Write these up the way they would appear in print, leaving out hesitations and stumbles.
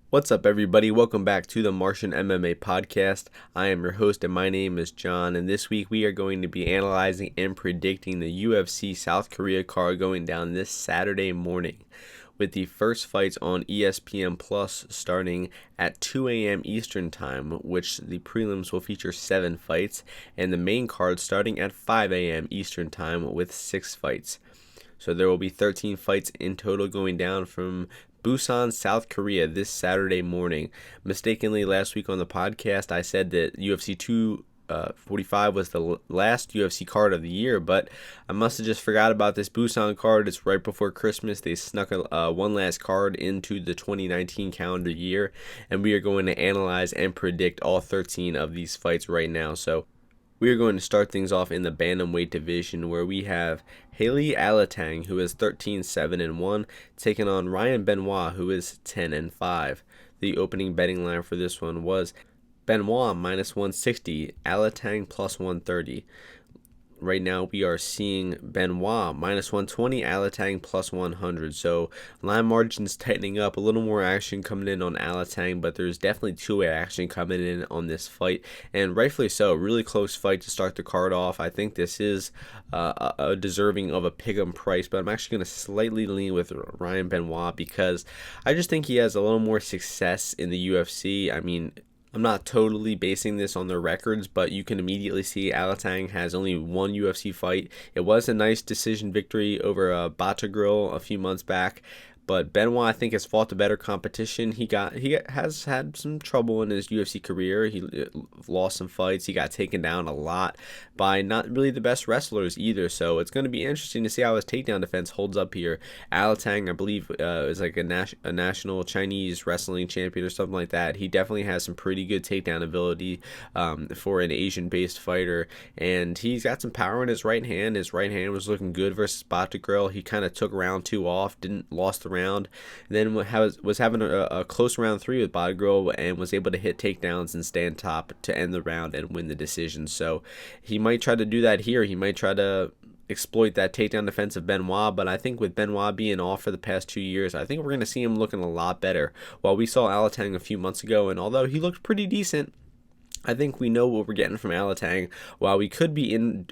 What's up, everybody? Welcome back to the Martian MMA podcast. I am your host, and my name is John. And this week, we are going to be analyzing and predicting the UFC South Korea card going down this Saturday morning, with the first fights on ESPN Plus starting at 2 a.m. Eastern Time, which the prelims will feature 7 fights, and the main card starting at 5 a.m. Eastern Time with 6 fights. So there will be 13 fights in total going down from Busan, South Korea this Saturday morning. Mistakenly, last week on the podcast, I said that UFC 245 was the last UFC card of the year, but I must have just forgot about this Busan card. It's right before Christmas. They snuck one last card into the 2019 calendar year, and we are going to analyze and predict all 13 of these fights right now. So we are going to start things off in the bantamweight division, where we have Haley Alateng, who is 13-7-1, taking on Ryan Benoit, who is 10-5. The opening betting line for this one was Benoit minus 160, Alateng plus 130. Right now, we are seeing Benoit minus 120, Alateng plus 100. So, line margins tightening up. A little more action coming in on Alateng, but there's definitely two-way action coming in on this fight, and rightfully so. Really close fight to start the card off. I think this is a deserving of a pick'em price, but I'm actually going to slightly lean with Ryan Benoit because I just think he has a little more success in the UFC. I mean, I'm not totally basing this on their records, but you can immediately see Alateng has only one UFC fight. It was a nice decision victory over Bark-Barriault a few months back, but Benoit, I think, has fought the better competition. He has had some trouble in his UFC career. He lost some fights. He got taken down a lot by not really the best wrestlers either. So it's going to be interesting to see how his takedown defense holds up here. Alateng, I believe, is like a national Chinese wrestling champion or something like that. He definitely has some pretty good takedown ability for an Asian-based fighter, and he's got some power in his right hand. His right hand was looking good versus Bark-Barriault. He kind of took round 2 off, lost the round, then was having a close round 3 with Bark-Barriault and was able to hit takedowns and stay on top to end the round and win the decision. So he might try to do that here. He might try to exploit that takedown defense of Benoit, but I think with Benoit being off for the past 2 years, I think we're going to see him looking a lot better. While we saw Alateng a few months ago, and although he looked pretty decent, I think we know what we're getting from Alateng, while we could be in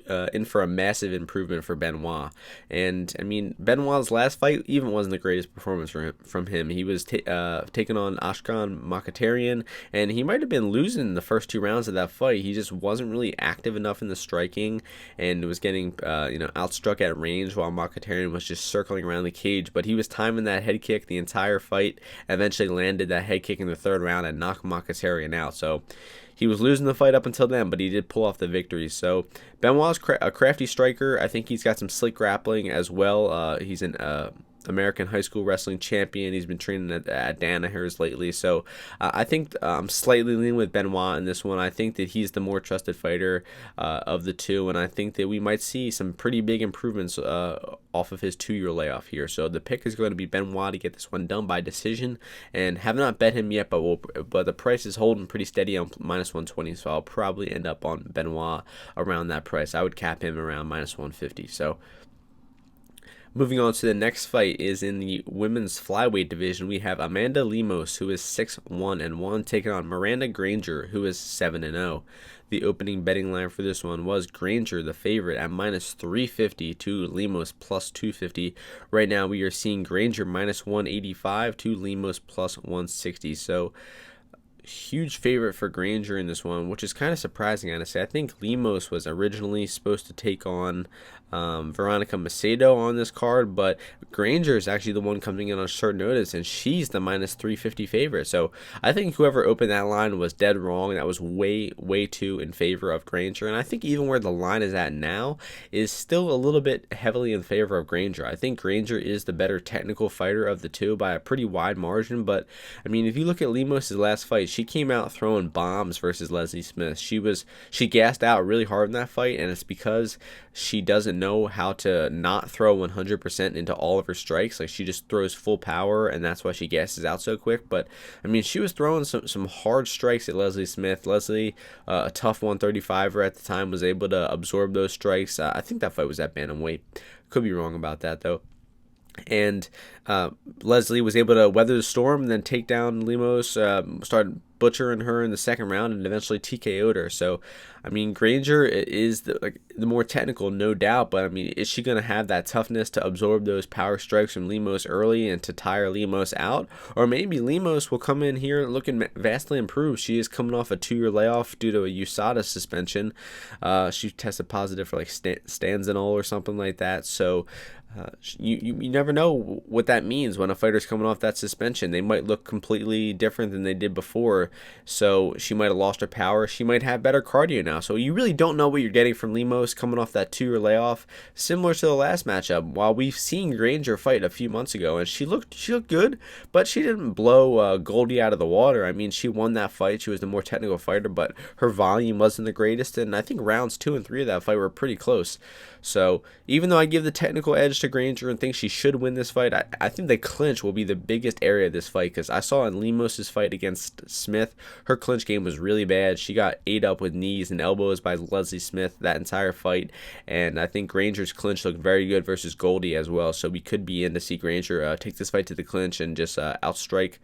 for a massive improvement for Benoit. And, I mean, Benoit's last fight even wasn't the greatest performance from him. He was taking on Ashkan Mokhtarian, and he might have been losing the first 2 rounds of that fight. He just wasn't really active enough in the striking, and was getting outstruck at range, while Mokhtarian was just circling around the cage. But he was timing that head kick the entire fight, eventually landed that head kick in the 3rd round and knocked Mokhtarian out. So he was losing the fight up until then, but he did pull off the victory. So Benoit's a crafty striker. I think he's got some slick grappling as well. He's an American high school wrestling champion. He's been training at Danaher's lately. So I think I'm slightly leaning with Benoit in this one. I think that he's the more trusted fighter of the two, and I think that we might see some pretty big improvements off of his 2-year layoff here. So the pick is going to be Benoit to get this one done by decision, and have not bet him yet, but the price is holding pretty steady on minus 120, so I'll probably end up on Benoit around that price. I would cap him around minus 150. So moving on to the next fight is in the women's flyweight division. We have Amanda Lemos, who is 6-1-1, taking on Miranda Granger, who is 7-0. The opening betting line for this one was Granger, the favorite, at minus 350 to Lemos plus 250. Right now, we are seeing Granger minus 185 to Lemos plus 160. So huge favorite for Granger in this one, which is kind of surprising, honestly. I think Lemos was originally supposed to take on Veronica Macedo on this card, but Granger is actually the one coming in on short notice, and she's the minus 350 favorite. So I think whoever opened that line was dead wrong. That was way too in favor of Granger, and I think even where the line is at now is still a little bit heavily in favor of Granger. I think Granger is the better technical fighter of the two by a pretty wide margin, but I mean, if you look at Lemos' last fight, she came out throwing bombs versus Leslie Smith. She gassed out really hard in that fight, and it's because she doesn't know how to not throw 100% into all of her strikes. Like, she just throws full power, and that's why she gasses out so quick. But I mean, she was throwing some hard strikes at Leslie Smith. Leslie, a tough 135er at the time, was able to absorb those strikes. I think that fight was at bantamweight. Could be wrong about that though. And Leslie was able to weather the storm and then take down Lemos, started butchering her in the second round, and eventually TKO'd her. So, I mean, Granger is the more technical, no doubt, but I mean, is she going to have that toughness to absorb those power strikes from Lemos early and to tire Lemos out? Or maybe Lemos will come in here looking vastly improved. She is coming off a 2-year layoff due to a USADA suspension. She tested positive for like stanzanol or something like that. So, you never know what that means when a fighter's coming off that suspension. They might look completely different than they did before. So she might have lost her power. She might have better cardio now. So you really don't know what you're getting from Lemos coming off that 2-year layoff. Similar to the last matchup, while we've seen Granger fight a few months ago, and she looked good, but she didn't blow Goldie out of the water. I mean, she won that fight. She was the more technical fighter, but her volume wasn't the greatest. And I think rounds 2 and 3 of that fight were pretty close. So even though I give the technical edge to Granger and think she should win this fight, I think the clinch will be the biggest area of this fight, because I saw in Lemos' fight against Smith, her clinch game was really bad. She got ate up with knees and elbows by Leslie Smith that entire fight, and I think Granger's clinch looked very good versus Goldie as well. So we could be in to see Granger take this fight to the clinch and just outstrike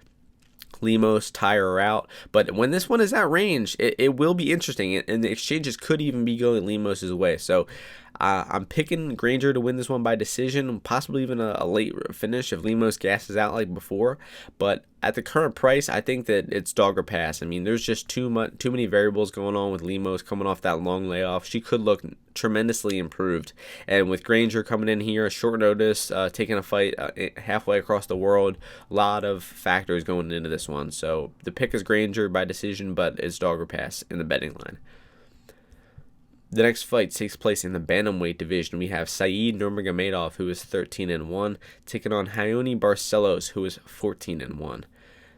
Lemos, tire her out. But when this one is at range, it will be interesting, and the exchanges could even be going Lemos' way. So I'm picking Granger to win this one by decision, possibly even a late finish if Lemos gasses out like before. But at the current price, I think that it's dog or pass. I mean, there's just too many variables going on with Lemos coming off that long layoff. She could look tremendously improved. And with Granger coming in here, short notice, taking a fight halfway across the world, a lot of factors going into this one. So the pick is Granger by decision, but it's dog or pass in the betting line. The next fight takes place in the bantamweight division. We have Said Nurmagomedov, who is 13-1, taking on Barcelos, who is 14-1.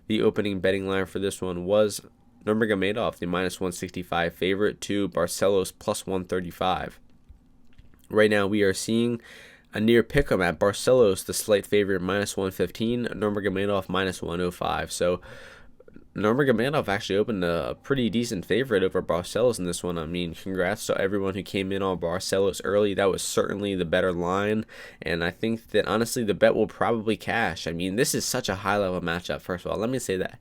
The opening betting line for this one was Nurmagomedov, the -165 favorite, to Barcelos +135. Right now, we are seeing a near pick'em at Barcelos, the slight favorite, -115, Nurmagomedov -105. So Nurmagomedov actually opened a pretty decent favorite over Barcelos in this one. I mean, congrats to everyone who came in on Barcelos early. That was certainly the better line, and I think that honestly the bet will probably cash. I mean, this is such a high-level matchup, first of all. Let me say that.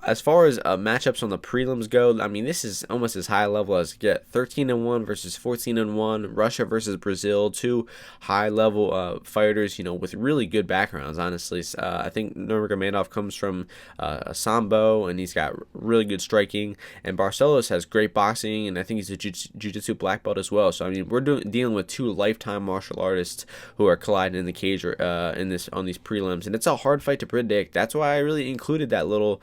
As far as matchups on the prelims go, I mean, this is almost as high level as you get. 13-1 versus 14-1. Russia versus Brazil, two high-level fighters, with really good backgrounds, honestly. I think Nurmagomedov comes from Sambo, and he's got really good striking. And Barcelos has great boxing, and I think he's a jiu-jitsu black belt as well. So, I mean, we're dealing with two lifetime martial artists who are colliding in the cage on these prelims. And it's a hard fight to predict. That's why I really included that little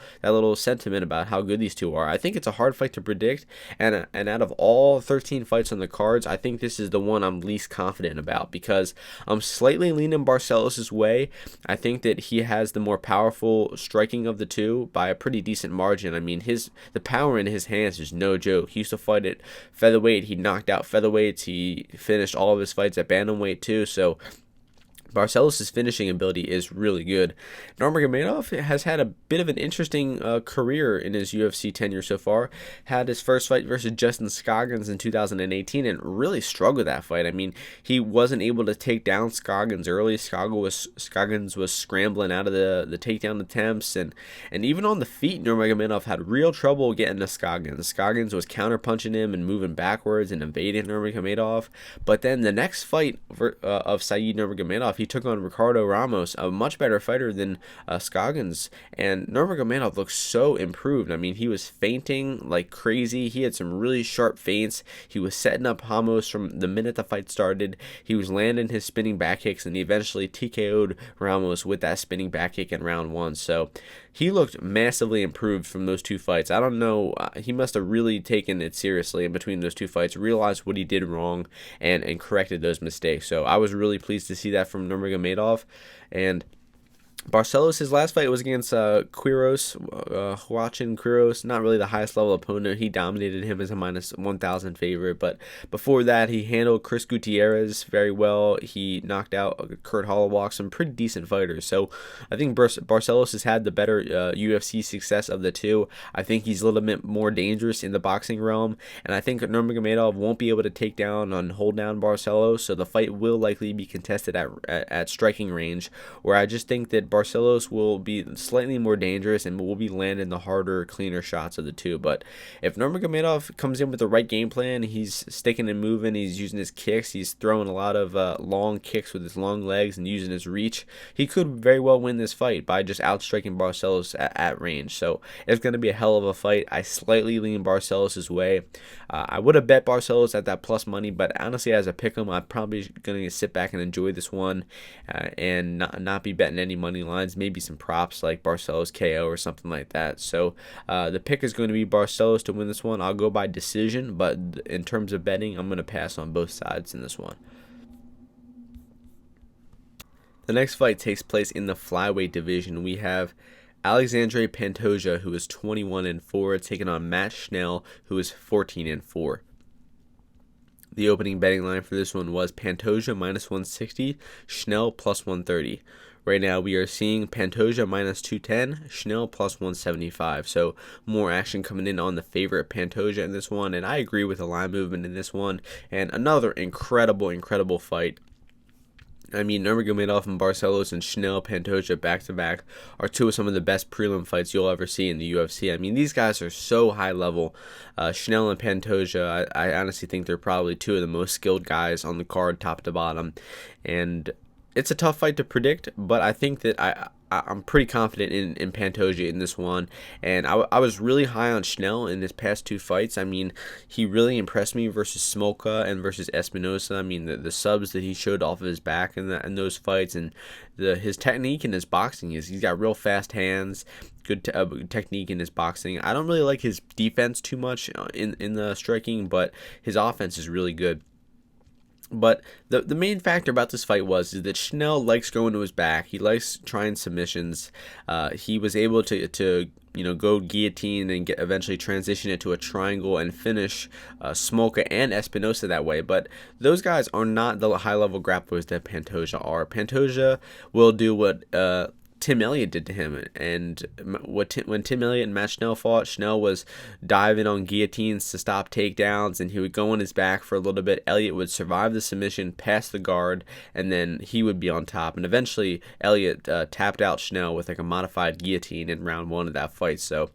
sentiment about how good these two are. I think it's a hard fight to predict, and out of all 13 fights on the cards, I think this is the one I'm least confident about, because I'm slightly leaning Barcelos' way. I think that he has the more powerful striking of the two by a pretty decent margin. I mean, the power in his hands is no joke. He used to fight at featherweight. He knocked out featherweights. He finished all of his fights at bantamweight too, so Barcelos' finishing ability is really good. Nurmagomedov has had a bit of an interesting career in his UFC tenure so far. Had his first fight versus Justin Scoggins in 2018 and really struggled that fight. I mean, he wasn't able to take down Scoggins early. Scoggins was scrambling out of the takedown attempts, and even on the feet, Nurmagomedov had real trouble getting to Scoggins. Scoggins was counterpunching him and moving backwards and evading Nurmagomedov. But then the next fight of Said Nurmagomedov, he took on Ricardo Ramos, a much better fighter than Scoggins, and Nurmagomedov looked so improved. I mean, he was feinting like crazy. He had some really sharp feints. He was setting up Ramos from the minute the fight started. He was landing his spinning back kicks, and he eventually TKO'd Ramos with that spinning back kick in round one. So he looked massively improved from those two fights. I don't know, he must have really taken it seriously in between those two fights, realized what he did wrong, and corrected those mistakes. So I was really pleased to see that from Nurmagomedov. And Barcelos, his last fight was against Quiros, Joaquin Quiros, not really the highest level opponent. He dominated him as a minus 1,000 favorite, but before that, he handled Chris Gutierrez very well. He knocked out Kurt Holloway, some pretty decent fighters. So I think Barcelos has had the better UFC success of the two. I think he's a little bit more dangerous in the boxing realm, and I think Nurmagomedov won't be able to take down and hold down Barcelos, so the fight will likely be contested at striking range, where I just think that Barcelos will be slightly more dangerous and will be landing the harder, cleaner shots of the two. But if Nurmagomedov comes in with the right game plan, he's sticking and moving, he's using his kicks, he's throwing a lot of long kicks with his long legs and using his reach, he could very well win this fight by just outstriking Barcelos at range. So it's going to be a hell of a fight. I slightly lean Barcelos' way. I would have bet Barcelos at that plus money, but honestly, as a pick'em, I'm probably going to sit back and enjoy this one and not be betting any money lines, maybe some props like Barcelos KO or something like that. So the pick is going to be Barcelos to win this one. I'll go by decision, but in terms of betting, I'm going to pass on both sides in this one. The next fight takes place in the flyweight division. We have Alexandre Pantoja, who is 21-4, taking on Matt Schnell, who is 14-4. The opening betting line for this one was Pantoja minus 160, Schnell plus 130. Right now we are seeing Pantoja minus 210, Schnell plus 175. So more action coming in on the favorite Pantoja in this one, and I agree with the line movement in this one. And another incredible fight. I mean, Nurmagomedov and Barcelos and Schnell, Pantoja back-to-back are two of some of the best prelim fights you'll ever see in the UFC. I mean, these guys are so high level. Schnell and Pantoja, I honestly think they're probably two of the most skilled guys on the card, top to bottom. And it's a tough fight to predict, but I think that I'm pretty confident in Pantoja in this one. And I was really high on Schnell in his past two fights. I mean, he really impressed me versus Smolka and versus Espinosa. I mean, the subs that he showed off of his back in those fights, and his technique and his boxing he's got real fast hands, good technique in his boxing. I don't really like his defense too much in the striking, but his offense is really good. But the main factor about this fight is that Schnell likes going to his back. He likes trying submissions. He was able to go guillotine and eventually transition it to a triangle and finish Smolka and Espinosa that way. But those guys are not the high-level grapplers that Pantoja are. Pantoja will do what Tim Elliott did to him, and when Tim Elliott and Matt Schnell fought, Schnell was diving on guillotines to stop takedowns, and he would go on his back for a little bit. Elliott would survive the submission, pass the guard, and then he would be on top. And eventually, Elliott tapped out Schnell with like a modified guillotine in round one of that fight. So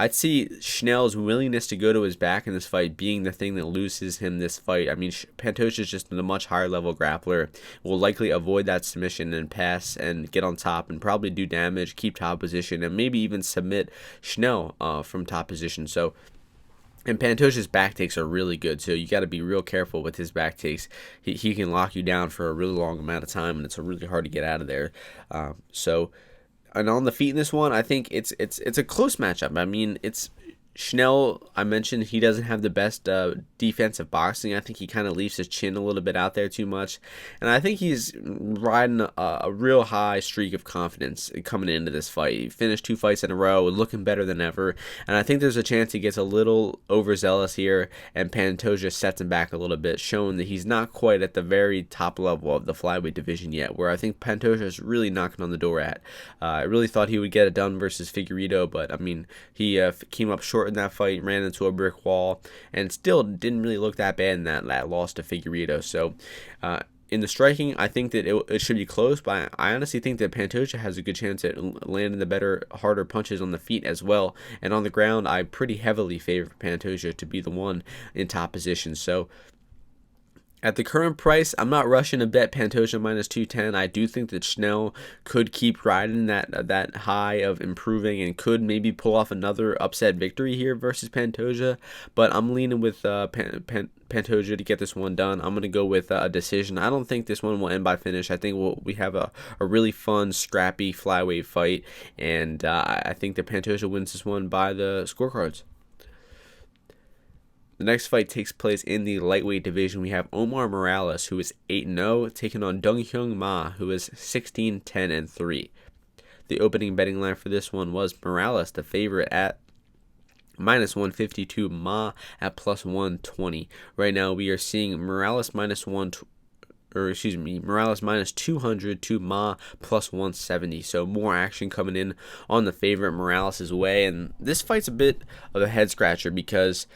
I'd see Schnell's willingness to go to his back in this fight being the thing that loses him this fight. I mean, Pantoja is just a much higher level grappler, will likely avoid that submission and pass and get on top and probably do damage, keep top position, and maybe even submit Schnell from top position. So, and Pantoja's back takes are really good, so you got to be real careful with his back takes. He can lock you down for a really long amount of time, and it's really hard to get out of there. And on the feet in this one, I think it's a close matchup. I mean, it's Schnell, I mentioned he doesn't have the best defensive boxing. I think he kind of leaves his chin a little bit out there too much. And I think he's riding a real high streak of confidence coming into this fight. He finished 2 fights in a row, looking better than ever. And I think there's a chance he gets a little overzealous here, and Pantoja sets him back a little bit, showing that he's not quite at the very top level of the flyweight division yet, where I think Pantoja is really knocking on the door at. I really thought he would get it done versus Figueiredo, but I mean, he came up short in that fight, ran into a brick wall, and still didn't really look that bad in that loss to Figueiredo. So in the striking, I think that it should be close, but I honestly think that Pantoja has a good chance at landing the better, harder punches on the feet as well. And on the ground, I pretty heavily favor Pantoja to be the one in top position. So at the current price, I'm not rushing to bet Pantoja minus 210. I do think that Schnell could keep riding that high of improving and could maybe pull off another upset victory here versus Pantoja. But I'm leaning with Pantoja to get this one done. I'm going to go with a decision. I don't think this one will end by finish. I think we have a really fun, scrappy flyweight fight, and I think that Pantoja wins this one by the scorecards. The next fight takes place in the lightweight division. We have Omar Morales, who is 8-0, taking on Dong Hyun Ma, who is 16-10-3. The opening betting line for this one was Morales, the favorite, at -152, Ma at +120. Right now we are seeing Morales Morales -200 to Ma +170. So more action coming in on the favorite Morales' way. And this fight's a bit of a head scratcher because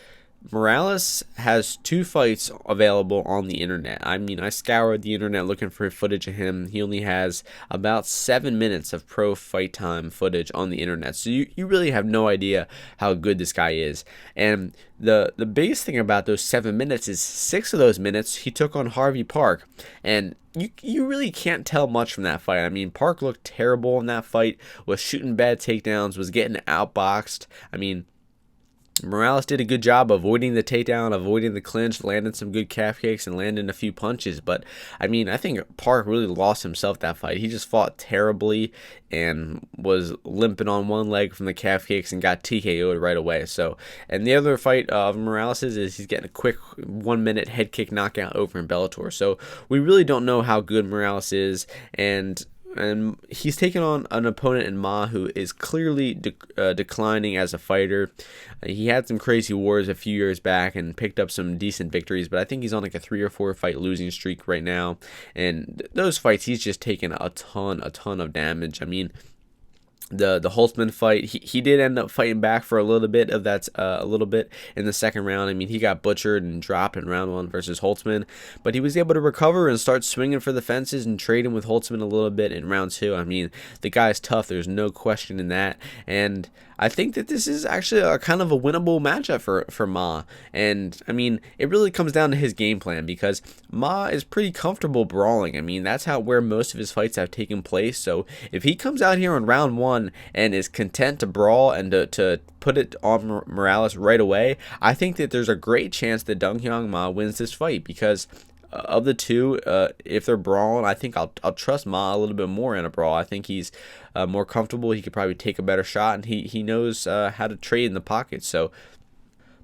Morales has 2 fights available on the internet. I mean, I scoured the internet looking for footage of him. He only has about 7 minutes of pro fight time footage on the internet. So you really have no idea how good this guy is. And the biggest thing about those 7 minutes is 6 of those minutes he took on Harvey Park. And you really can't tell much from that fight. I mean, Park looked terrible in that fight, was shooting bad takedowns, was getting outboxed. I mean, Morales did a good job avoiding the takedown, avoiding the clinch, landing some good calf kicks, and landing a few punches. But, I mean, I think Park really lost himself that fight. He just fought terribly and was limping on one leg from the calf kicks and got TKO'd right away. So, and the other fight of Morales is he's getting a quick 1-minute head kick knockout over in Bellator. So, we really don't know how good Morales is, and he's taken on an opponent in Ma who is clearly declining as a fighter. He had some crazy wars a few years back and picked up some decent victories, but I think he's on like a 3 or 4 fight losing streak right now. And those fights, he's just taken a ton of damage. I mean, the Holtzman fight, he did end up fighting back for a little bit of that, a little bit in the second round. I mean, he got butchered and dropped in round 1 versus Holtzman, but he was able to recover and start swinging for the fences and trading with Holtzman a little bit in round 2. I mean, the guy's tough. There's no question in that. And I think that this is actually a kind of a winnable matchup for Ma. And, I mean, it really comes down to his game plan because Ma is pretty comfortable brawling. I mean, that's where most of his fights have taken place. So if he comes out here in round 1 and is content to brawl and to put it on Morales right away, I think that there's a great chance that Dong Hyun Ma wins this fight because of the two, if they're brawling, I think I'll trust Ma a little bit more in a brawl. I think he's more comfortable. He could probably take a better shot, and he knows how to trade in the pocket. So,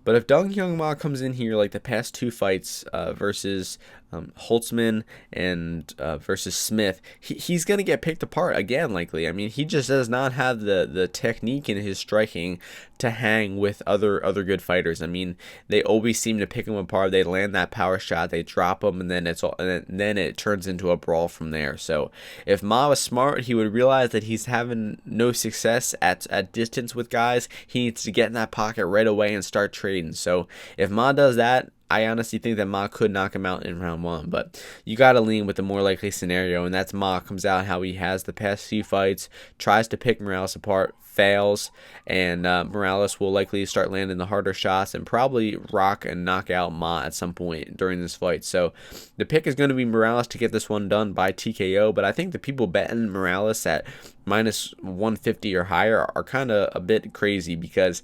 but if Dong Hyun Ma comes in here like the past 2 fights versus Holtzman and versus Smith, he's going to get picked apart again, likely. I mean, he just does not have the technique in his striking to hang with other good fighters. I mean, they always seem to pick him apart. They land that power shot, they drop him, and then it turns into a brawl from there. So if Ma was smart, he would realize that he's having no success at distance with guys. He needs to get in that pocket right away and start trading. So if Ma does that, I honestly think that Ma could knock him out in round 1, but you got to lean with the more likely scenario, and that's Ma comes out how he has the past few fights, tries to pick Morales apart, fails, and Morales will likely start landing the harder shots and probably rock and knock out Ma at some point during this fight. So the pick is going to be Morales to get this one done by TKO, but I think the people betting Morales at -150 or higher are kind of a bit crazy because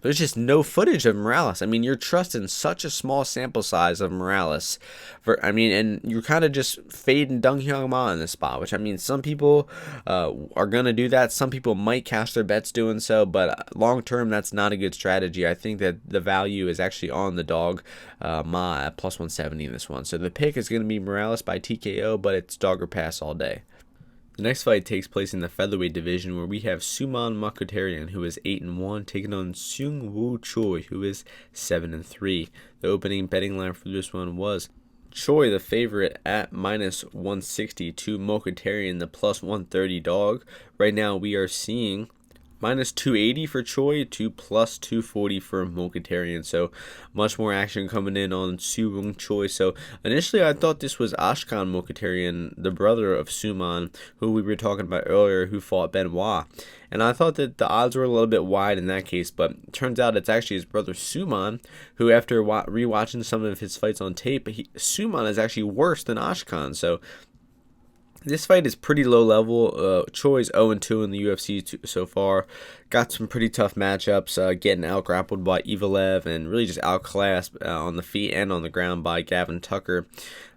there's just no footage of Morales. I mean, you're trusting such a small sample size of Morales. And you're kind of just fading Dong Hyun Ma in this spot, which, I mean, some people are going to do that. Some people might cash their bets doing so, but long term, that's not a good strategy. I think that the value is actually on the dog Ma at +170 in this one. So the pick is going to be Morales by TKO, but it's dog or pass all day. The next fight takes place in the featherweight division where we have Suman Mokhtarian, who is 8-1, taking on Seung-Woo Choi, who is 7-3. The opening betting line for this one was Choi, the favorite, at -160 to Mokhtarian, the +130 dog. Right now we are seeing -280 for Choi to +240 for Mokhtarian. So much more action coming in on Seung Choi. So initially I thought this was Ashkan Mokhtarian, the brother of Suman, who we were talking about earlier, who fought Benoit. And I thought that the odds were a little bit wide in that case, but it turns out it's actually his brother Suman, who after rewatching some of his fights on tape, Suman is actually worse than Ashkan. So this fight is pretty low level. Choi's 0-2 in the UFC so far. Got some pretty tough matchups, getting out-grappled by Evalev and really just outclassed on the feet and on the ground by Gavin Tucker.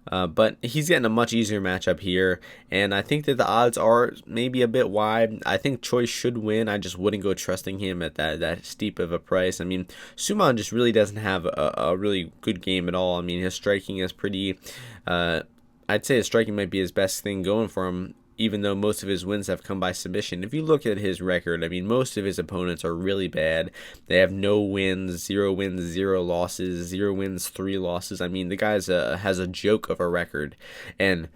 But he's getting a much easier matchup here, and I think that the odds are maybe a bit wide. I think Choi should win. I just wouldn't go trusting him at that steep of a price. I mean, Suman just really doesn't have a really good game at all. I mean, his striking is pretty... I'd say his striking might be his best thing going for him. even though most of his wins have come by submission. If you look at his record, I mean, most of his opponents are really bad. They have no wins, 0 wins, 0 losses, 0 wins, 3 losses. I mean, the guy's has a joke of a record. And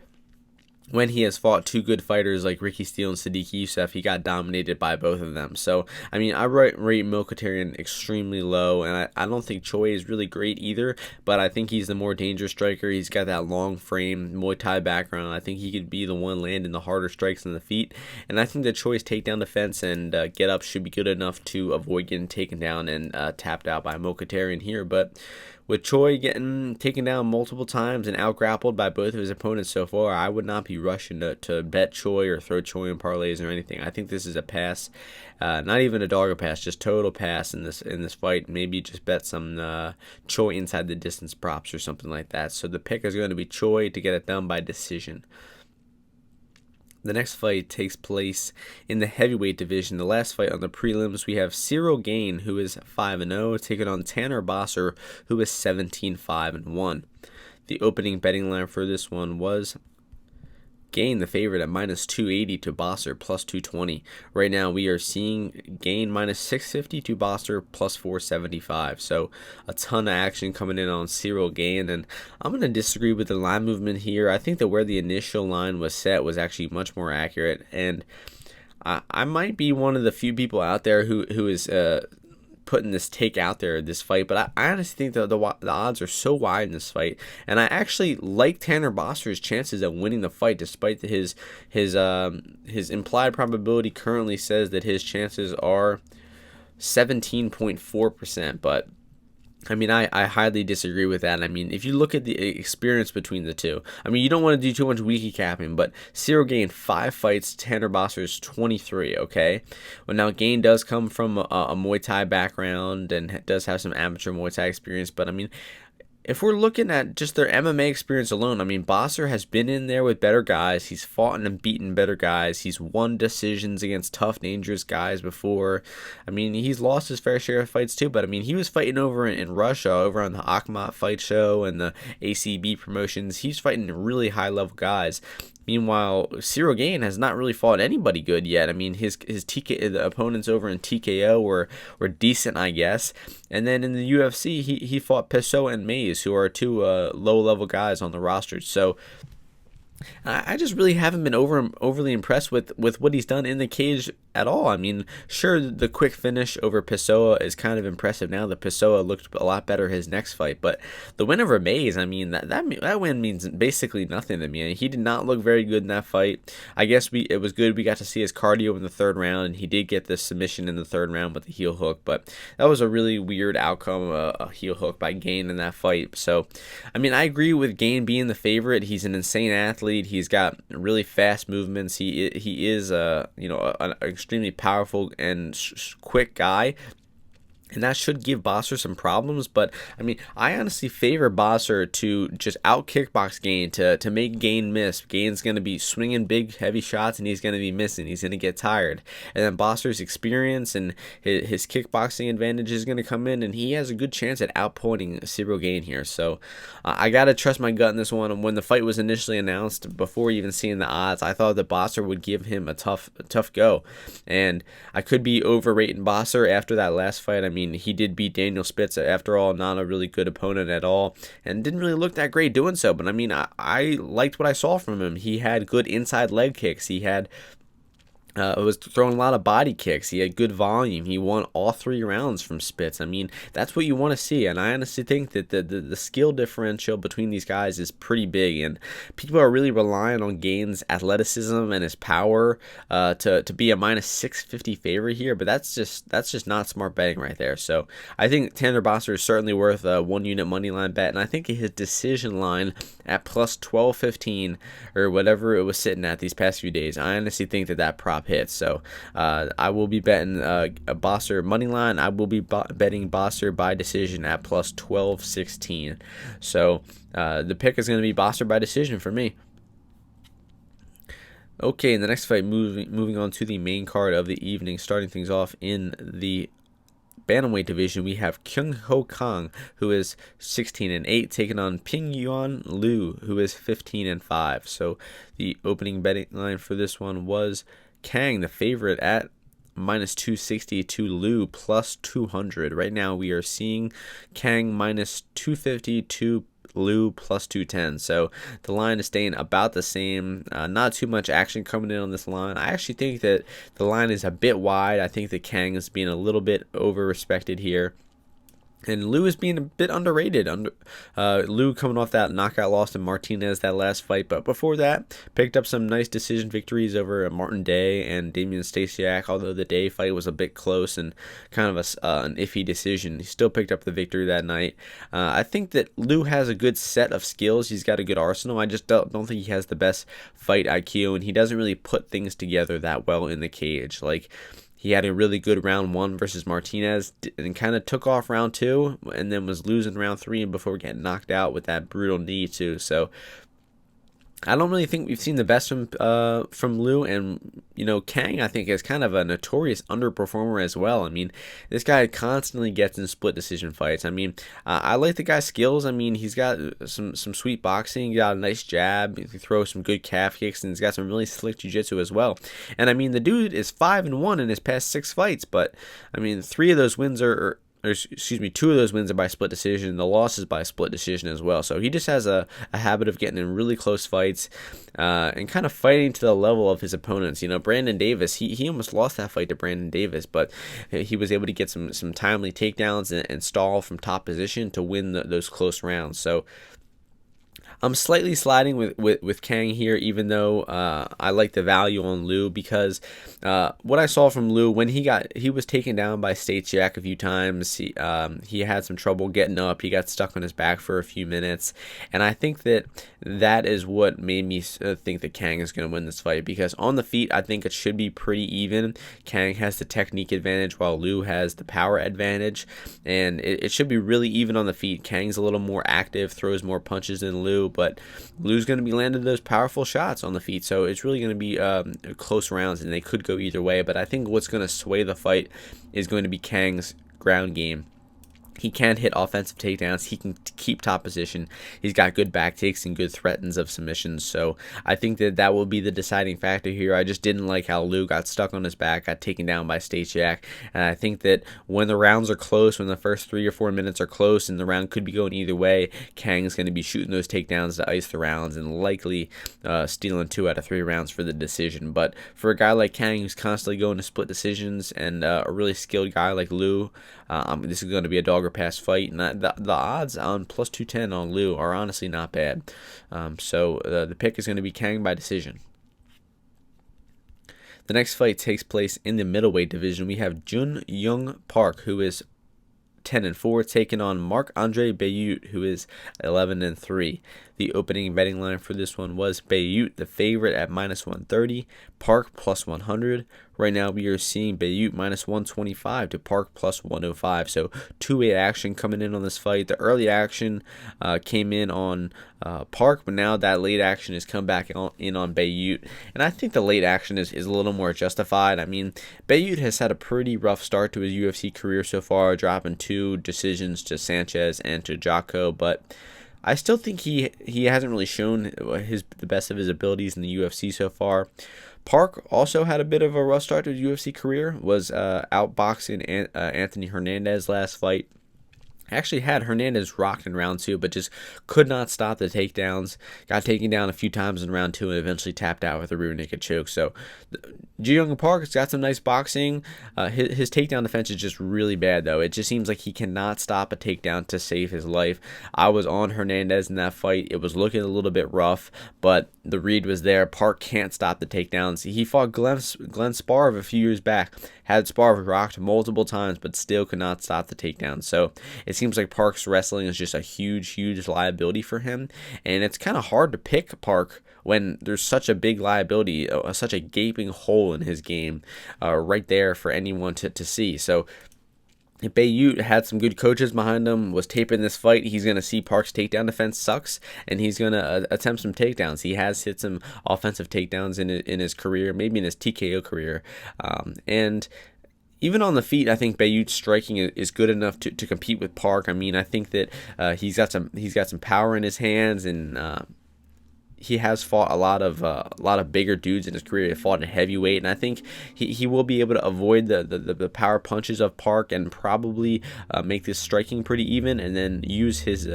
when he has fought 2 good fighters like Ricky Steele and Sadiq Youssef, he got dominated by both of them. So, I mean, I rate Mokhtarian extremely low, and I don't think Choi is really great either, but I think he's the more dangerous striker. He's got that long frame, Muay Thai background. I think he could be the one landing the harder strikes in the feet, and I think that Choi's takedown defense and get up should be good enough to avoid getting taken down and tapped out by Mokhtarian here, but with Choi getting taken down multiple times and out-grappled by both of his opponents so far, I would not be rushing to bet Choi or throw Choi in parlays or anything. I think this is a pass, not even a dog or pass, just total pass in this fight. Maybe just bet some Choi inside the distance props or something like that. So the pick is going to be Choi to get it done by decision. The next fight takes place in the heavyweight division. The last fight on the prelims, we have Ciryl Gane, who is 5-0, taking on Tanner Boser, who is 17-5-1. The opening betting line for this one was Gane, the favorite, at -280 to Boser, +220. Right now, we are seeing Gane -650 to Boser, +475. So, a ton of action coming in on Ciryl Gane, and I'm going to disagree with the line movement here. I think that where the initial line was set was actually much more accurate, and I might be one of the few people out there who is putting this take out there, this fight, but I honestly think the odds are so wide in this fight, and I actually like Tanner Boser's chances of winning the fight, despite his implied probability currently says that his chances are 17.4%, but I mean, I highly disagree with that. I mean, if you look at the experience between the two, I mean, you don't want to do too much wiki capping, but Ciryl Gane, 5 fights, Tanner Boser's 23, okay? Well, now, Gane does come from a Muay Thai background and does have some amateur Muay Thai experience, but I mean, if we're looking at just their MMA experience alone, I mean, Boser has been in there with better guys. He's fought and beaten better guys. He's won decisions against tough, dangerous guys before. I mean, he's lost his fair share of fights too, but I mean, he was fighting over in Russia, over on the Akhmat fight show and the ACB promotions. He's fighting really high-level guys. Meanwhile, Ciryl Gane has not really fought anybody good yet. I mean, his the opponents over in TKO were decent, I guess. And then in the UFC, he fought Pessoa and Mays, who are 2 low-level guys on the roster. So I just really haven't been overly impressed with what he's done in the cage at all. I mean, sure, the quick finish over Pessoa is kind of impressive now. The Pessoa looked a lot better his next fight, but the win over Mays, I mean, that win means basically nothing to me. He did not look very good in that fight. I guess it was good we got to see his cardio in the 3rd round, and he did get the submission in the 3rd round with the heel hook, but that was a really weird outcome, a heel hook by Gane in that fight. So, I mean, I agree with Gane being the favorite. He's an insane athlete. He's got really fast movements. He is an extremely powerful and quick guy, and that should give Boser some problems. But I mean, I honestly favor Boser to just out kickbox Gane, to make Gane miss. Gane's going to be swinging big, heavy shots, and he's going to be missing. He's going to get tired. And then Boser's experience and his kickboxing advantage is going to come in, and he has a good chance at outpointing Ciryl Gane here. So I got to trust my gut in this one. And when the fight was initially announced, before even seeing the odds, I thought that Boser would give him a tough go. And I could be overrating Boser after that last fight. I mean, he did beat Daniel Spitz, after all, not a really good opponent at all, and didn't really look that great doing so. But I mean, I liked what I saw from him. He had good inside leg kicks. He had was throwing a lot of body kicks. He had good volume. He won all 3 rounds from Spitz. I mean, that's what you want to see. And I honestly think that the skill differential between these guys is pretty big. And people are really relying on Gane's athleticism and his power to be a -650 favorite here. But that's just not smart betting right there. So I think Tanner Boser is certainly worth a 1-unit money line bet. And I think his decision line at +1215 or whatever it was sitting at these past few days, I honestly think that prop hits. So I will be betting a Boser money line. I will be betting Boser by decision at +1216. So the pick is going to be Boser by decision for me. Okay, in the next fight, moving on to the main card of the evening, starting things off in the bantamweight division, we have Kyung-Ho Kang, who is 16-8, taking on Ping-Yuan Liu, who is 15-5. So the opening betting line for this one was Kang, the favorite, at minus 260 to Liu plus 200. Right now we are seeing Kang minus 250 to Liu plus 210. So the line is staying about the same. Not too much action coming in on this line. I actually think that the line is a bit wide. I think that Kang is being a little bit over-respected here. And Liu is being a bit underrated. Liu coming off that knockout loss to Martinez that last fight, but before that, picked up some nice decision victories over Martin Day and Damian Stasiak. Although the Day fight was a bit close and kind of an iffy decision, he still picked up the victory that night. I think that Liu has a good set of skills. He's got a good arsenal. I just don't think he has the best fight IQ, and he doesn't really put things together that well in the cage. Like, he had a really good round 1 versus Martinez and kind of took off round 2 and then was losing round 3 and before getting knocked out with that brutal knee too. So I don't really think we've seen the best from Liu, and Kang, I think, is kind of a notorious underperformer as well. I mean, this guy constantly gets in split decision fights. I mean, I like the guy's skills. I mean, he's got some sweet boxing, he got a nice jab, he throws some good calf kicks, and he's got some really slick jiu-jitsu as well. And I mean, the dude is 5-1 in his past 6 fights, but I mean, 3 of those wins are 2 of those wins are by split decision. The loss is by split decision as well. So he just has a habit of getting in really close fights and kind of fighting to the level of his opponents. Brandon Davis, he almost lost that fight to Brandon Davis, but he was able to get some timely takedowns and stall from top position to win those close rounds. So I'm slightly sliding with Kang here, even though I like the value on Liu, because what I saw from Liu when he was taken down by Stasiak a few times. He had some trouble getting up. He got stuck on his back for a few minutes, and I think that is what made me think that Kang is going to win this fight, because on the feet I think it should be pretty even. Kang has the technique advantage while Liu has the power advantage, and it should be really even on the feet. Kang's a little more active, throws more punches than Liu, but Liu's going to be landing those powerful shots on the feet, so it's really going to be close rounds, and they could go either way. But I think what's going to sway the fight is going to be Kang's ground game. He can hit offensive takedowns. He can keep top position. He's got good back takes and good threatens of submissions. So I think that will be the deciding factor here. I just didn't like how Liu got stuck on his back, got taken down by Stasiak. And I think that when the rounds are close, when the first 3 or 4 minutes are close and the round could be going either way, Kang's going to be shooting those takedowns to ice the rounds and likely stealing 2 out of 3 rounds for the decision. But for a guy like Kang who's constantly going to split decisions and a really skilled guy like Liu, this is going to be a dog or pass fight, and the odds on plus 210 on Liu are honestly not bad. So the pick is going to be Kang by decision. The next fight takes place in the middleweight division. We have Jun Young Park, who is 10-4, taking on Marc-Andre Barriault, who is 11-3. The opening betting line for this one was Barriault, the favorite, at minus 130, Park plus 100. Right now we are seeing Barriault minus 125 to Park plus 105. So two-way action coming in on this fight. The early action came in on Park, but now that late action has come back in on Barriault. And I think the late action is a little more justified. I mean, Barriault has had a pretty rough start to his UFC career so far, dropping 2 decisions to Sanchez and to Jocko, but I still think he hasn't really shown the best of his abilities in the UFC so far. Park also had a bit of a rough start to his UFC career, was outboxing Anthony Hernandez last fight. Actually had Hernandez rocked in round 2, but just could not stop the takedowns. Got taken down a few times in round 2 and eventually tapped out with a rear naked choke. So Jung Park has got some nice boxing. His takedown defense is just really bad, though. It just seems like he cannot stop a takedown to save his life. I was on Hernandez in that fight. It was looking a little bit rough, but the read was there. Park can't stop the takedowns. He fought Glenn Sparv a few years back. Had Sparv rocked multiple times, but still could not stop the takedowns. So it seems like Park's wrestling is just a huge liability for him. And it's kind of hard to pick Park when there's such a big liability, such a gaping hole in his game right there for anyone to see. So Barriault had some good coaches behind him, was taping this fight. He's going to see Park's takedown defense sucks, and he's going to attempt some takedowns. He has hit some offensive takedowns in his career, maybe in his TKO career. And even on the feet, I think Bayout's striking is good enough to compete with Park. I mean, I think that he's got some power in his hands, and he has fought a lot of bigger dudes in his career. He fought at heavyweight, and I think he will be able to avoid the power punches of Park and probably make this striking pretty even, and then use his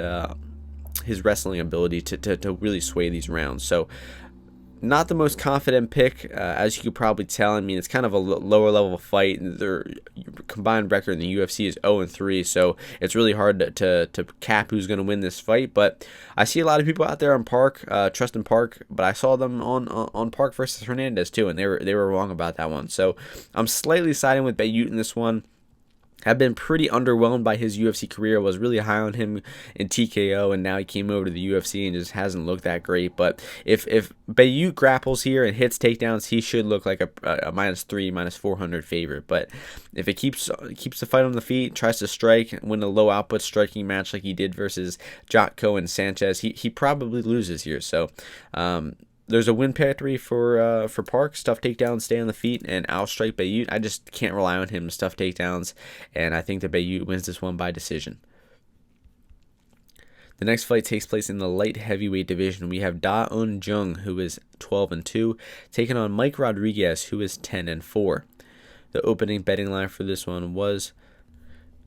wrestling ability to really sway these rounds. So, not the most confident pick, as you could probably tell. I mean, it's kind of a lower level fight. Their combined record in the UFC is 0-3, so it's really hard to cap who's going to win this fight. But I see a lot of people out there on Park, trusting Park, but I saw them on Park versus Hernandez too, and they were wrong about that one. So I'm slightly siding with Bayout in this one. I've been pretty underwhelmed by his UFC career. Was really high on him in TKO, and now he came over to the UFC and just hasn't looked that great. But if Bayout grapples here and hits takedowns, he should look like a -3, -400 favorite. But if it keeps the fight on the feet, tries to strike, win a low output striking match like he did versus Jotko and Sanchez, he probably loses here. So there's a win victory for Park. Stuff takedowns, stay on the feet, and outstrike Bayout. I just can't rely on him to stuff takedowns, and I think that Bayout wins this one by decision. The next fight takes place in the light heavyweight division. We have Da Un Jung, who is 12-2, taking on Mike Rodriguez, who is 10-4. The opening betting line for this one was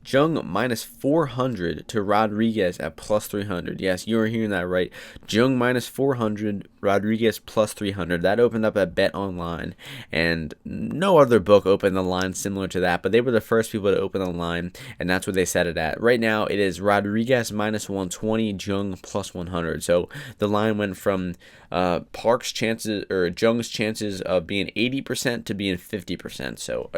Jung -400 to Rodriguez at +300. Yes, you are hearing that right. Jung -400, Rodriguez +300. That opened up at Bet Online, and no other book opened the line similar to that, but they were the first people to open the line, and that's what they set it at. Right now, it is Rodriguez -120, Jung +100. So the line went from Park's chances, or Jung's chances of being 80% to being 50%. So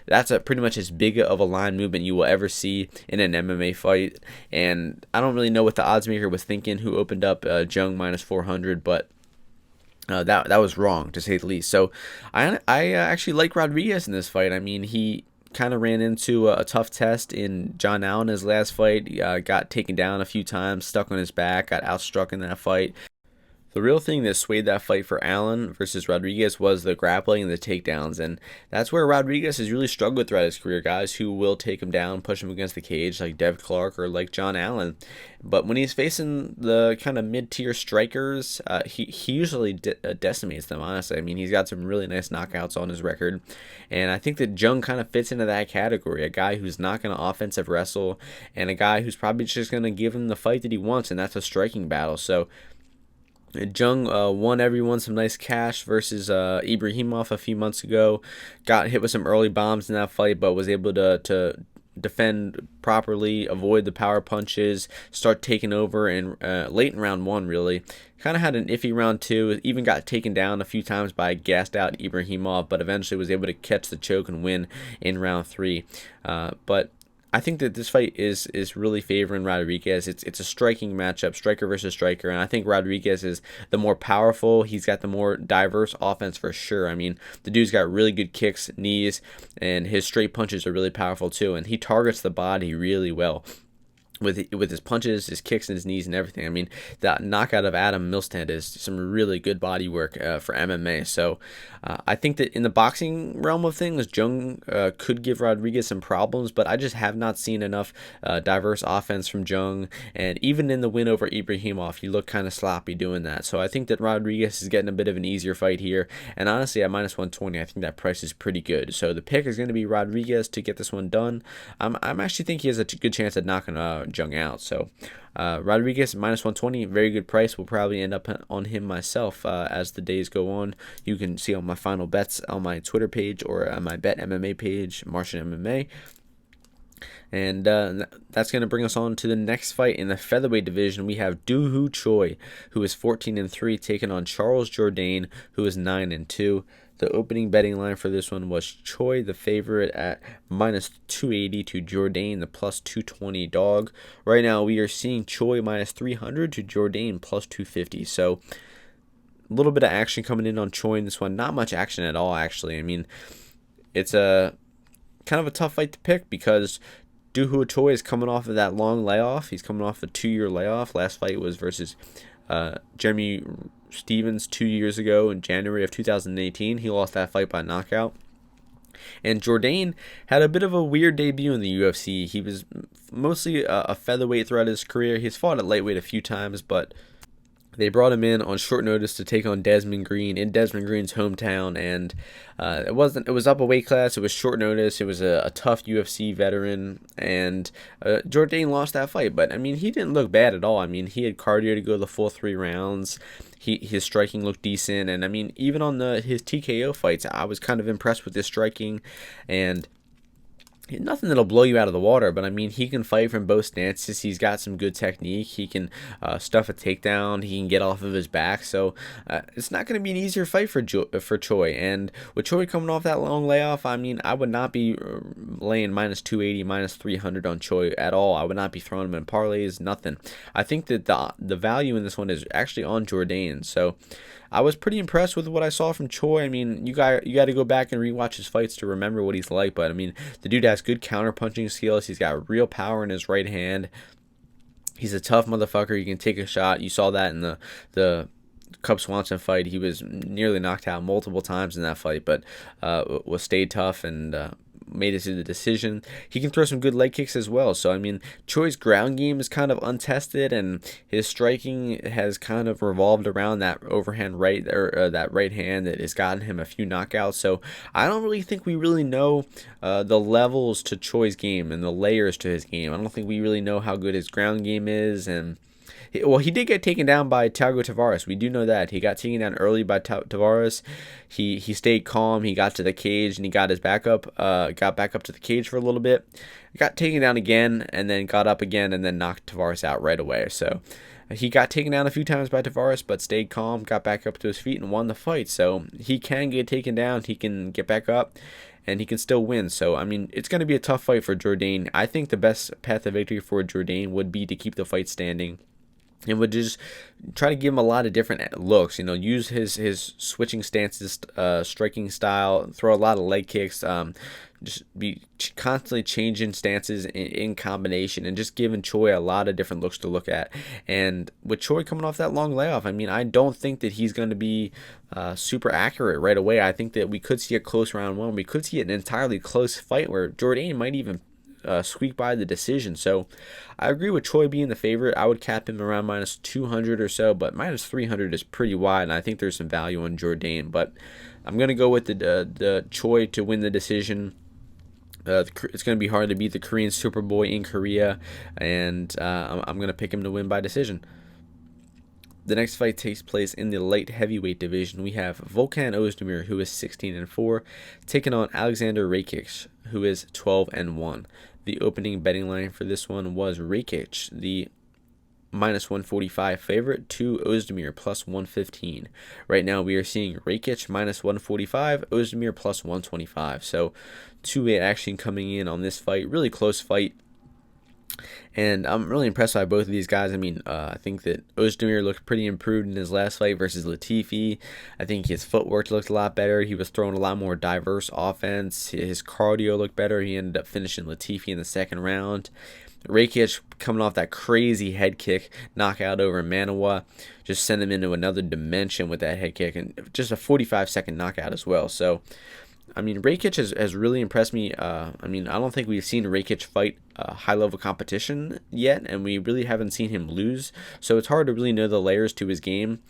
that's pretty much as big of a line movement you will ever see in an MMA fight. And I don't really know what the odds maker was thinking who opened up Jung -400, but that was wrong, to say the least. So I actually like Rodriguez in this fight. I mean, he kind of ran into a tough test in John Allen in his last fight. Got taken down a few times, stuck on his back, got outstruck in that fight. The real thing that swayed that fight for Allen versus Rodriguez was the grappling and the takedowns, and that's where Rodriguez has really struggled throughout his career. Guys who will take him down, push him against the cage, like Dev Clark or like John Allen. But when he's facing the kind of mid-tier strikers, he usually decimates them, honestly. I mean, he's got some really nice knockouts on his record, and I think that Jung kind of fits into that category. A guy who's not going to offensive wrestle, and a guy who's probably just going to give him the fight that he wants, and that's a striking battle. So Jung won everyone some nice cash versus Ibrahimov a few months ago. Got hit with some early bombs in that fight, but was able to defend properly, avoid the power punches, start taking over, and late in round 1, really. Kind of had an iffy round 2, even got taken down a few times by gassed out Ibrahimov, but eventually was able to catch the choke and win in round 3. But I think that this fight is really favoring Rodriguez. It's a striking matchup, striker versus striker, and I think Rodriguez is the more powerful. He's got the more diverse offense for sure. I mean, the dude's got really good kicks, knees, and his straight punches are really powerful too, and he targets the body really well with his punches, his kicks, and his knees and everything. I mean, that knockout of Adam Milstead is some really good body work for MMA. So I think that in the boxing realm of things, Jung could give Rodriguez some problems, but I just have not seen enough diverse offense from Jung. And even in the win over Ibrahimov, he looked kind of sloppy doing that. So I think that Rodriguez is getting a bit of an easier fight here. And honestly, at -120, I think that price is pretty good. So the pick is going to be Rodriguez to get this one done. I'm actually think he has a good chance at knocking Jung out. So Rodriguez -120, very good price. Will probably end up on him myself as the days go on. You can see all my final bets on my Twitter page or on my Bet MMA page, Martian MMA. And that's going to bring us on to the next fight in the featherweight division. We have Doo-Ho Choi, who is 14-3, taking on Choi-Jourdain, who is 9-2. The opening betting line for this one was Choi, the favorite, at -280 to Jourdain, the +220 dog. Right now, we are seeing Choi -300 to Jourdain +250. So a little bit of action coming in on Choi in this one. Not much action at all, actually. I mean, it's a kind of a tough fight to pick because Doo-Ho Choi is coming off of that long layoff. He's coming off a 2-year layoff. Last fight was versus Jeremy Stevens 2 years ago in January of 2018. He lost that fight by knockout. And Jourdain had a bit of a weird debut in the UFC. He was mostly a featherweight throughout his career. He's fought at lightweight a few times, but they brought him in on short notice to take on Desmond Green in Desmond Green's hometown, and it was up a weight class. It was short notice. It was a tough UFC veteran, and Jourdain lost that fight. But I mean, he didn't look bad at all. I mean, he had cardio to go the full 3 rounds. His striking looked decent, and I mean, even on his TKO fights, I was kind of impressed with his striking, and nothing that'll blow you out of the water, but I mean, he can fight from both stances. He's got some good technique. He can stuff a takedown. He can get off of his back. So it's not going to be an easier fight for Choi. And with Choi coming off that long layoff, I mean, I would not be laying minus 280, minus 300 on Choi at all. I would not be throwing him in parlays, nothing. I think that the value in this one is actually on Jourdain. So I was pretty impressed with what I saw from Choi. I mean, you got to go back and rewatch his fights to remember what he's like. But I mean, the dude has good counter-punching skills. He's got real power in his right hand. He's a tough motherfucker. He can take a shot. You saw that in the Cub Swanson fight. He was nearly knocked out multiple times in that fight, but stayed tough and made it to the decision. He can throw some good leg kicks as well. So I mean, Choi's ground game is kind of untested, and his striking has kind of revolved around that overhand right, or that right hand that has gotten him a few knockouts. So I don't really think we really know the levels to Choi's game and the layers to his game. I don't think we really know how good his ground game is. And he did get taken down by Thiago Tavares. We do know that. He got taken down early by Tavares. He stayed calm. He got to the cage, and he got his back up. Got back up to the cage for a little bit. Got taken down again, and then got up again, and then knocked Tavares out right away. So he got taken down a few times by Tavares, but stayed calm, got back up to his feet, and won the fight. So he can get taken down. He can get back up, and he can still win. So, I mean, it's going to be a tough fight for Jourdain. I think the best path of victory for Jourdain would be to keep the fight standing, and would just try to give him a lot of different looks. Use his switching stances, striking style, throw a lot of leg kicks, just be constantly changing stances in combination, and just giving Choi a lot of different looks to look at. And with Choi coming off that long layoff, I mean, I don't think that he's going to be super accurate right away. I think that we could see a close round 1. We could see an entirely close fight where Jourdain might even squeak by the decision. So I agree with Choi being the favorite. I would cap him around minus 200 or so, but minus 300 is pretty wide, and I think there's some value on Jourdain. But I'm going to go with the Choi to win the decision. It's going to be hard to beat the Korean Superboy in Korea, and I'm going to pick him to win by decision. The next fight takes place in the light heavyweight division. We have Volkan Oezdemir, who is 16-4, taking on Alexander-Rakic, who is 12-1. The opening betting line for this one was Rakic, the minus 145 favorite, to Oezdemir plus 115. Right now we are seeing Rakic minus 145, Oezdemir plus 125. So 2-way action coming in on this fight. Really close fight. And I'm really impressed by both of these guys. I mean, I think that Oezdemir looked pretty improved in his last fight versus Latifi. I think his footwork looked a lot better. He was throwing a lot more diverse offense. His cardio looked better. He ended up finishing Latifi in the second round. Rakic coming off that crazy head kick knockout over Manoa, just sent him into another dimension with that head kick, and just a 45-second knockout as well. So, I mean, Rakic has really impressed me. I mean, I don't think we've seen Rakic fight high-level competition yet, and we really haven't seen him lose. So it's hard to really know the layers to his game.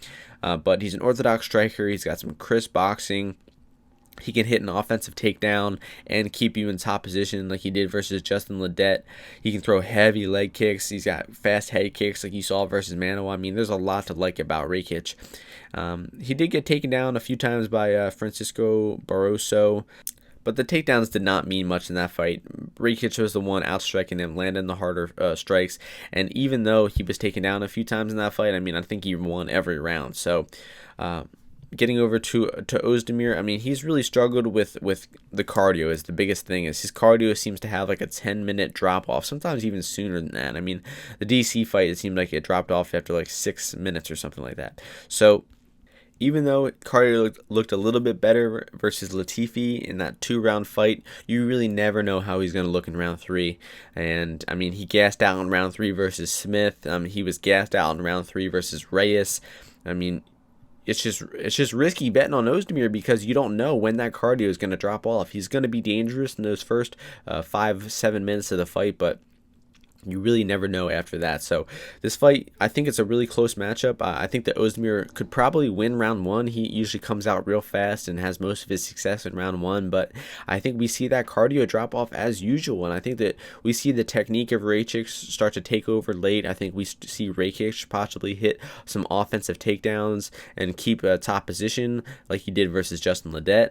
But he's an orthodox striker. He's got some crisp boxing. He can hit an offensive takedown and keep you in top position like he did versus Justin Ledet. He can throw heavy leg kicks. He's got fast head kicks like you saw versus Manoa. I mean, there's a lot to like about Rakic. He did get taken down a few times by Francisco Barroso, but the takedowns did not mean much in that fight. Rakic was the one outstriking him, landing the harder strikes. And even though he was taken down a few times in that fight, I mean, I think he won every round. So, getting over to Oezdemir, I mean, he's really struggled with the cardio is the biggest thing. Is his cardio seems to have like a 10-minute drop-off, sometimes even sooner than that. I mean, the DC fight, it seemed like it dropped off after like 6 minutes or something like that. So even though cardio looked a little bit better versus Latifi in that 2-round fight, you really never know how he's going to look in round 3. And, I mean, he gassed out in round 3 versus Smith. He was gassed out in round 3 versus Reyes. I mean, it's just risky betting on Oezdemir because you don't know when that cardio is going to drop off. He's going to be dangerous in those first 5-7 minutes of the fight, but you really never know after that. So this fight, I think it's a really close matchup. I think that Oezdemir could probably win round one. He usually comes out real fast and has most of his success in round one, but I think we see that cardio drop off as usual, and I think that we see the technique of Rakic start to take over late. I think we see Rakic possibly hit some offensive takedowns and keep a top position like he did versus Justin Ledet.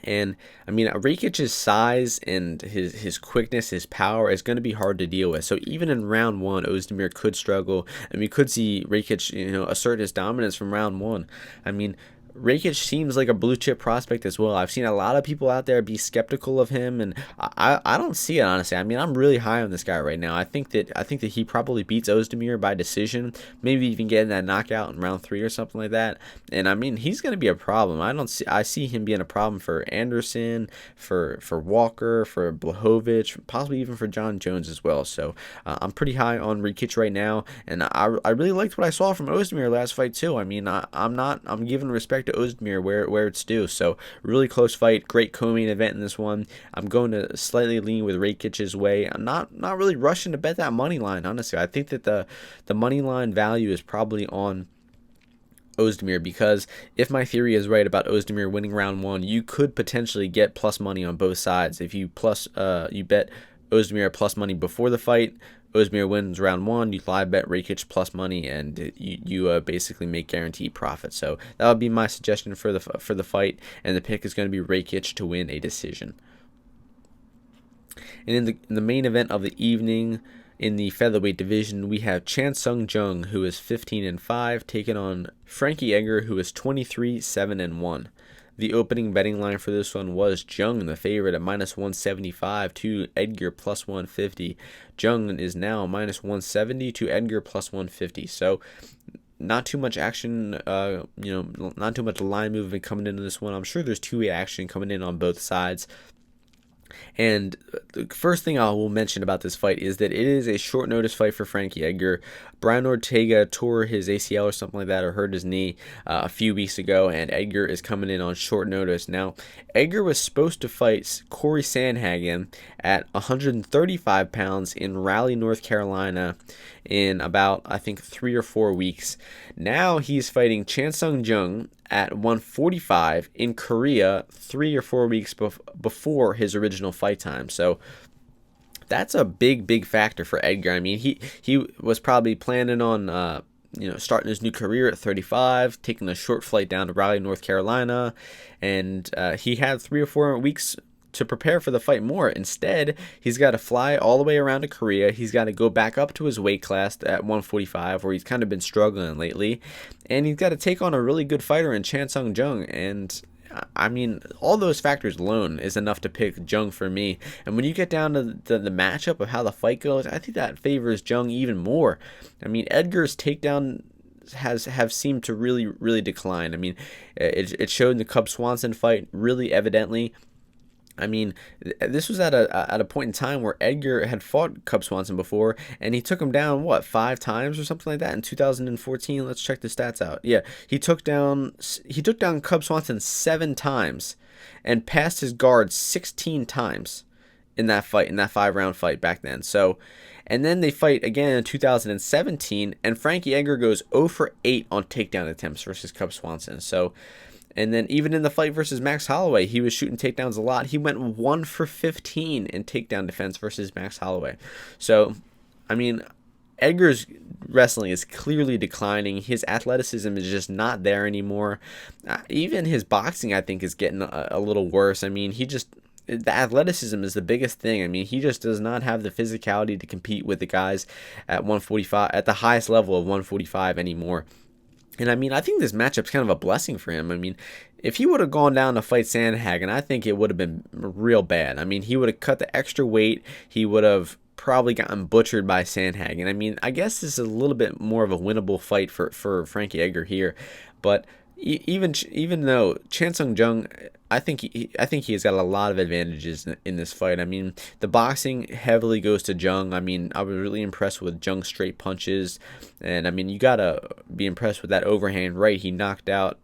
And I mean, Rakic's size and his quickness, his power is going to be hard to deal with. So even in round one, Oezdemir could struggle, and we could see Rakic, assert his dominance from round one. I mean, Rakic seems like a blue chip prospect as well. I've seen a lot of people out there be skeptical of him, and I don't see it, honestly. I mean, I'm really high on this guy right now. I think that he probably beats Oezdemir by decision, maybe even getting that knockout in round 3 or something like that. And I mean, he's going to be a problem. I see him being a problem for Anderson, for Walker, for Blachowicz, possibly even for John Jones as well. So I'm pretty high on Rakic right now, and I really liked what I saw from Oezdemir last fight too. I mean, I'm giving respect to Oezdemir where it's due. So really close fight, great co-main event in this one. I'm going to slightly lean with Rakic's way. I'm not really rushing to bet that money line, honestly. I think that the money line value is probably on Oezdemir, because if my theory is right about Oezdemir winning round one, you could potentially get plus money on both sides. If you bet Oezdemir plus money before the fight, Oezdemir wins round one, you live bet Rakic plus money, and you basically make guaranteed profit. So that would be my suggestion for the fight, and the pick is going to be Rakic to win a decision. And in the main event of the evening, in the featherweight division, we have Chan Sung Jung, who is 15-5, taking on Frankie Edgar, who is 23-7-1. The opening betting line for this one was Jung, the favorite, at -175 to Edgar plus 150. Jung is now -170 to Edgar plus 150. So not too much action, not too much line movement coming into this one. I'm sure there's two-way action coming in on both sides. And the first thing I will mention about this fight is that it is a short notice fight for Frankie Edgar. Brian Ortega tore his ACL or something like that, or hurt his knee a few weeks ago, and Edgar is coming in on short notice. Now, Edgar was supposed to fight Corey Sandhagen at 135 pounds in Raleigh, North Carolina in about, I think, 3 or 4 weeks. Now he's fighting Chan Sung Jung at 145 in Korea 3 or 4 weeks before his original fight time. So that's a big factor for Edgar. I mean, he was probably planning on starting his new career at 35, taking a short flight down to Raleigh, North Carolina, and he had 3 or 4 weeks to prepare for the fight more. Instead, he's got to fly all the way around to Korea. He's got to go back up to his weight class at 145, where he's kind of been struggling lately, and he's got to take on a really good fighter in Chan Sung Jung. And I mean, all those factors alone is enough to pick Jung for me. And when you get down to the matchup of how the fight goes, I think that favors Jung even more. I mean, Edgar's takedown have seemed to really decline. I mean, it showed in the Cub Swanson fight really evidently. I mean, this was at a point in time where Edgar had fought Cub Swanson before, and he took him down, 5 times or something like that in 2014? Let's check the stats out. Yeah, he took down Cub Swanson 7 times and passed his guard 16 times in that fight, in that 5-round fight back then. So, and then they fight again in 2017, and Frankie Edgar goes 0 for 8 on takedown attempts versus Cub Swanson. So, and then even in the fight versus Max Holloway, he was shooting takedowns a lot. He went 1 for 15 in takedown defense versus Max Holloway. So, I mean, Edgar's wrestling is clearly declining. His athleticism is just not there anymore. Even his boxing, I think, is getting a little worse. I mean, the athleticism is the biggest thing. I mean, he just does not have the physicality to compete with the guys at 145, at the highest level of 145 anymore. And I mean, I think this matchup's kind of a blessing for him. I mean, if he would have gone down to fight Sandhagen, I think it would have been real bad. I mean, he would have cut the extra weight. He would have probably gotten butchered by Sandhagen. I mean, I guess this is a little bit more of a winnable fight for Frankie Edgar here. But Even though Chan Sung Jung, I think he has got a lot of advantages in this fight. I mean, the boxing heavily goes to Jung. I mean, I was really impressed with Jung's straight punches, and I mean, you gotta be impressed with that overhand right he knocked out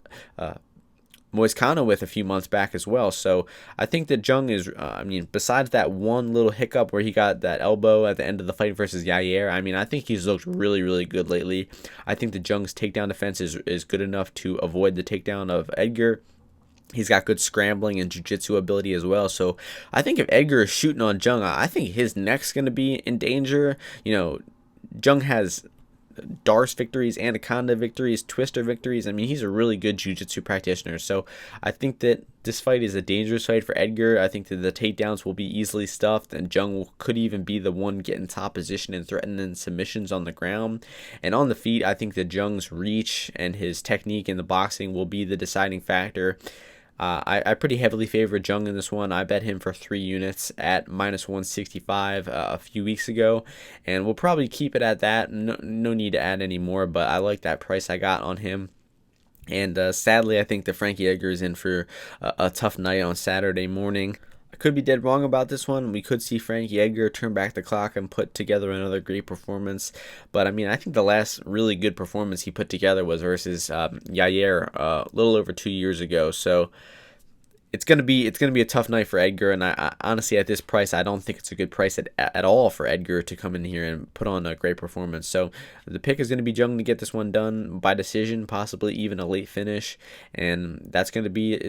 Moiscano with a few months back as well. So I think that Jung is, I mean, besides that one little hiccup where he got that elbow at the end of the fight versus Yair, I mean, I think he's looked really, really good lately. I think that Jung's takedown defense is good enough to avoid the takedown of Edgar. He's got good scrambling and jiu-jitsu ability as well. So I think if Edgar is shooting on Jung, I think his neck's going to be in danger. You know, Jung has Darce victories, Anaconda victories, Twister victories. I mean, he's a really good jiu-jitsu practitioner. So I think that this fight is a dangerous fight for Edgar. I think that the takedowns will be easily stuffed, and Jung could even be the one getting top position and threatening submissions on the ground. And on the feet, I think that Jung's reach and his technique in the boxing will be the deciding factor. I pretty heavily favor Jung in this one. I bet him for 3 units at -165 a few weeks ago, and we'll probably keep it at that. No need to add any more, but I like that price I got on him. And sadly, I think that Frankie Edgar is in for a tough night on Saturday morning. I could be dead wrong about this one. We could see Frankie Edgar turn back the clock and put together another great performance. But I mean, I think the last really good performance he put together was versus Yair a little over 2 years ago. So it's gonna be a tough night for Edgar, and I honestly, at this price, I don't think it's a good price at all for Edgar to come in here and put on a great performance. So the pick is gonna be Jung to get this one done by decision, possibly even a late finish, and that's gonna be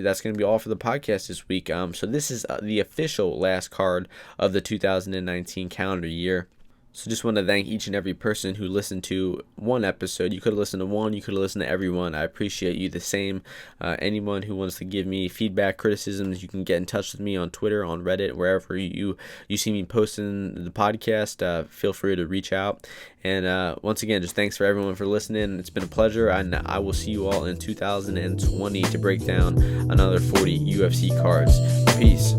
all for the podcast this week. So this is the official last card of the 2019 calendar year. So just want to thank each and every person who listened to one episode. You could have listened to one, you could have listened to everyone. I appreciate you the same. Anyone who wants to give me feedback, criticisms, you can get in touch with me on Twitter, on Reddit, wherever you see me posting the podcast. Feel free to reach out. And once again, just thanks for everyone for listening. It's been a pleasure, and I will see you all in 2020 to break down another 40 UFC cards. Peace.